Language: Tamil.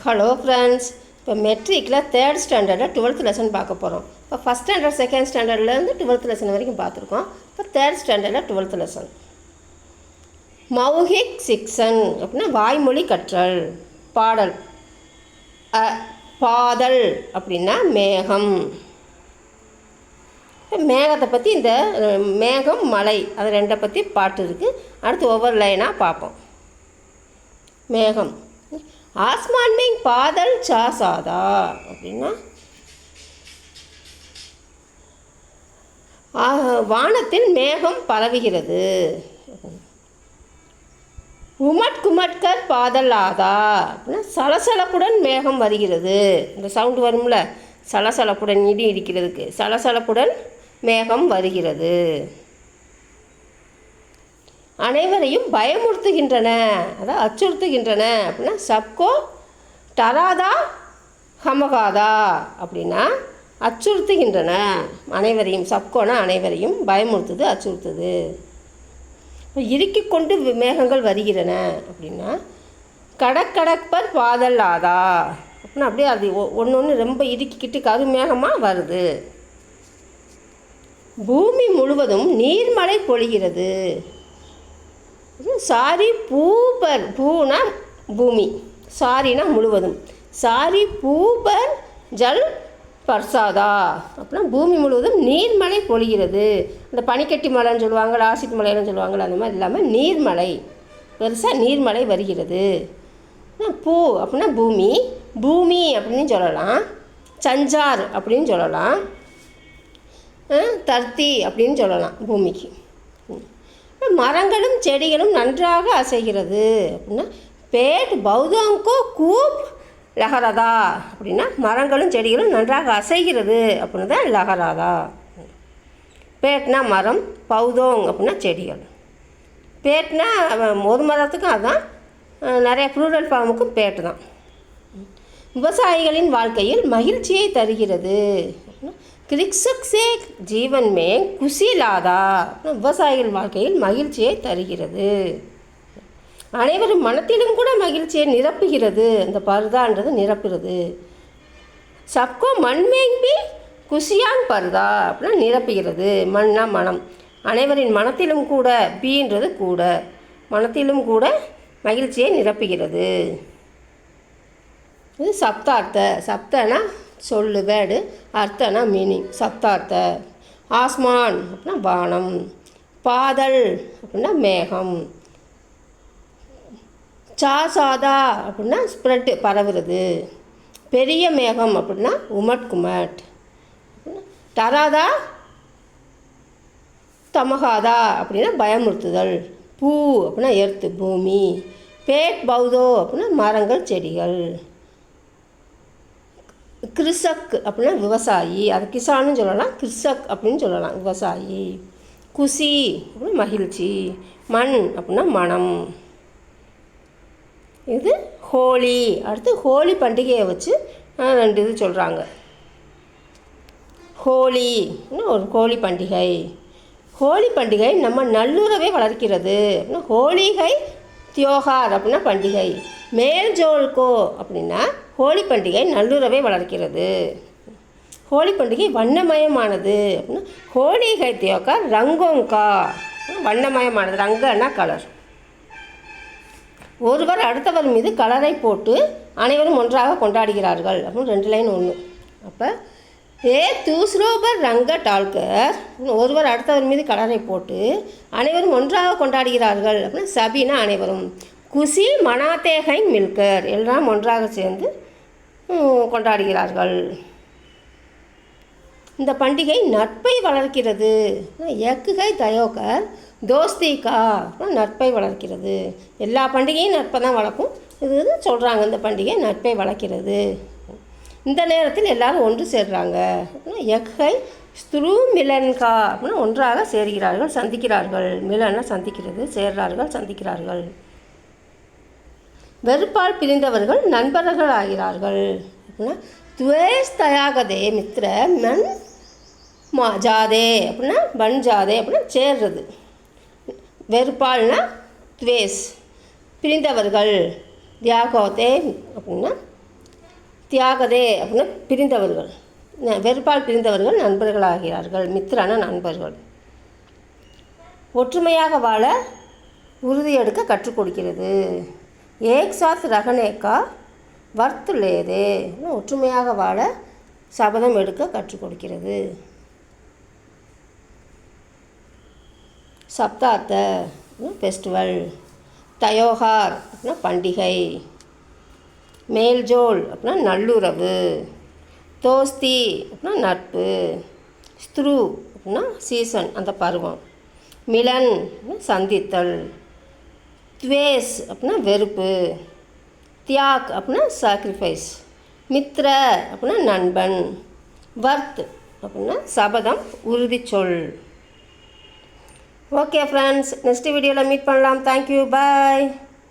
ஹலோ ஃப்ரெண்ட்ஸ், இப்போ மெட்ரிக்கில் 3rd ஸ்டாண்டர்டில் 12th லெசன் பார்க்க போகிறோம். இப்போ first standard 2nd ஸ்டாண்டர்ட்லேருந்து 12th lesson வரைக்கும் பார்த்துருக்கோம். இப்போ 3rd ஸ்டாண்டர்டில் 12th லெசன். மௌஹிக் சிக்ஷன் அப்படின்னா வாய்மொழி கற்றல். பாடல் பாதல் அப்படின்னா மேகம். மேகத்தை பற்றி இந்த மேகம் மலை அது ரெண்டை பற்றி பாட்டு இருக்குது. அடுத்து ஒவ்வொரு லைனாக பார்ப்போம். மேகம் ஆஸ்மான் में பாதல் சா சாதா அப்படின்னா வானத்தில் மேகம் பரவுகிறது. உமட் குமட்கர் பாதல் ஆதா அப்படின்னா சலசலப்புடன் மேகம் வருகிறது. இந்த சவுண்டு வரும்ல, சலசலப்புடன் இடி இடிக்கிறதுக்கு சலசலப்புடன் மேகம் வருகிறது. அனைவரையும் பயமுறுத்துகின்றன, அதாவது அச்சுறுத்துகின்றன அப்படின்னா சப்கோ டராதா ஹமகாதா அப்படின்னா அச்சுறுத்துகின்றன. அனைவரையும், சப்கோனா அனைவரையும், பயமுறுத்துது, அச்சுறுத்துது. இறுக்கி கொண்டு மேகங்கள் வருகிறன அப்படின்னா கடக்கடப்பர் பாதல் ஆதா அப்படின்னா அப்படியே அது ஒன்று ஒன்று ரொம்ப இறுக்கிக்கிட்டு கருமேகமாக வருது. பூமி முழுவதும் நீர்மழை பொழிகிறது. சாரி பூபர், பூனா பூமி, சாரினா முழுவதும், சாரி பூபர் ஜல் பர்சாதா அப்படின்னா பூமி முழுவதும் நீர்மழை பொழிகிறது. அந்த பனிக்கட்டி மலைன்னு சொல்லுவாங்க, ஆசிட் மலைன்னு சொல்லுவாங்கள்ல, அந்த மாதிரி இல்லாமல் நீர்மழை, பெருசாக நீர்மழை வருகிறது. பூ அப்படின்னா பூமி, பூமி அப்படின்னு சொல்லலாம், சஞ்சார் அப்படின்னு சொல்லலாம், தர்த்தி அப்படின்னு சொல்லலாம் பூமிக்கு. மரங்களும் செடிகளும் நன்றாக அசைகிறது அப்படின்னா பேட் பௌதங்கோ கூப் லஹராதா அப்படின்னா மரங்களும் செடிகளும் நன்றாக அசைகிறது அப்படின்னு தான் லஹராதா. பேட்னா மரம், பௌதோங் அப்படின்னா செடிகள். பேட்னா ஒரு மரத்துக்கும் அதுதான், நிறைய ப்ளூரல் ஃபார்முக்கும் பேட்டு தான். விவசாயிகளின் வாழ்க்கையில் மகிழ்ச்சியை தருகிறது. கிரிக்ஸக் சே ஜீவன் மே குஷி லாதா விவசாயிகள் வாழ்க்கையில் மகிழ்ச்சியை தருகிறது. அனைவரும் மனத்திலும் கூட மகிழ்ச்சியை நிரப்புகிறது. அந்த பர்தான்றது நிரப்புகிறது. சப்கோ மண்மேம்பி குஷியான் பர்தா அப்படின்னா நிரப்புகிறது. மண்ணா மனம், அனைவரின் மனத்திலும் கூட, பீன்றது கூட, மனத்திலும் கூட மகிழ்ச்சியை நிரப்புகிறது. இது சப்தார்த்த, சப்தனா சொல்லு வேர்டு, அர்த்தனா மீனிங், சப்தார்த்த. ஆஸ்மான் அப்படின்னா வானம், பாதல் அப்படின்னா மேகம், சாசாதா அப்படின்னா ஸ்ப்ரெட்டு பரவுறது, பெரிய மேகம் அப்படின்னா உமட் குமட், டராதா தமகாதா அப்படின்னா பயமுறுத்துதல், பூ அப்படின்னா எர்த்து பூமி, பேட் பௌதோ அப்படின்னா மரங்கள் செடிகள், கிருஷக் அப்படின்னா விவசாயி, அது கிசான்னு சொல்லலாம், கிருஷக் அப்படின்னு சொல்லலாம் விவசாயி, குஷி அப்படின்னா மகிழ்ச்சி, மண் அப்படின்னா மனம். இது ஹோலி. அடுத்து ஹோலி பண்டிகையை வச்சு ரெண்டு இது சொல்கிறாங்க. ஹோலி ஒரு ஹோலி பண்டிகை. ஹோலி பண்டிகை நம்ம நல்லுறவை வளர்க்கிறது அப்படின்னா ஹோலிகை தியோகார் அப்படின்னா பண்டிகை. மேல்ஜோல்கோ அப்படின்னா ஹோலி பண்டிகை நல்லுறவை வளர்க்கிறது. ஹோலி பண்டிகை வண்ணமயமானது அப்படின்னா ஹோலிகை தியோகார் ரங்கோங்கா வண்ணமயமானது. ரங்கன்னா கலர். ஒருவர் அடுத்தவர் மீது கலரை போட்டு அனைவரும் ஒன்றாக கொண்டாடுகிறார்கள் அப்படின்னு 2 லைன் ஒன்று. அப்போ ஏ தூஸ்ரோபர் ரங்க டால்கர், ஒருவர் அடுத்தவர் மீது கலரை போட்டு அனைவரும் ஒன்றாக கொண்டாடுகிறார்கள் அப்படின்னா சபினா அனைவரும், குஷி மனாத்தேகை மில்கர் எல்லாம் ஒன்றாக சேர்ந்து கொண்டாடுகிறார்கள். இந்த பண்டிகை நட்பை வளர்க்கிறது. எக்குகை தயோகர் தோஸ்திகா நட்பை வளர்க்கிறது. எல்லா பண்டிகையும் நட்பை தான் வளர்க்கும். இது சொல்கிறாங்க, இந்த பண்டிகை நட்பை வளர்க்கிறது. இந்த நேரத்தில் எல்லாரும் ஒன்று சேர்றாங்க. எக்கை ஸ்த்ரூ மிலன்கா அப்படின்னா ஒன்றாக சேர்கிறார்கள், சந்திக்கிறார்கள். மிலன்னா சந்திக்கிறது, சேர்றார்கள், சந்திக்கிறார்கள். வெறுப்பால் பிரிந்தவர்கள் நண்பர்கள் ஆகிறார்கள் அப்படின்னா துவேஸ் தயாகதே மித்ர மண் ஜாதே அப்படின்னா பன் ஜாதே அப்படின்னா சேர்றது. வெறுப்பால்னா துவேஸ், பிரிந்தவர்கள் தியாகோதே அப்படின்னா தியாகதே அப்படின்னா பிரிந்தவர்கள், வெறுப்பால் பிரிந்தவர்கள் நண்பர்களாகிறார்கள். மித்ரான நண்பர்கள். ஒற்றுமையாக வாழ உறுதியெடுக்க கற்றுக் கொடுக்கிறது. ஏக் சாத் ரகனேக்கா வர்த் லேதே, ஒற்றுமையாக வாழ சபதம் எடுக்க கற்றுக் கொடுக்கிறது. சப்தார்த்த ஃபெஸ்டிவல். தயோஹார் அப்படின்னா பண்டிகை. மேல்ஜோல் அப்படின்னா நல்லுறவு. தோஸ்தி அப்படின்னா நட்பு. ஸ்த்ரு அப்படின்னா சீசன், அந்த பருவம். மிலன் சந்தித்தல். துவேஸ் அப்படின்னா வெறுப்பு. தியாக் அப்படின்னா சாக்ரிஃபைஸ். மித்ர அப்படின்னா நண்பன். வர்த் அப்படின்னா சபதம், உறுதிச்சொல். ஓகே ஃப்ரெண்ட்ஸ், நெக்ஸ்ட் வீடியோவில் மீட் பண்ணலாம். தேங்க்யூ, பாய்.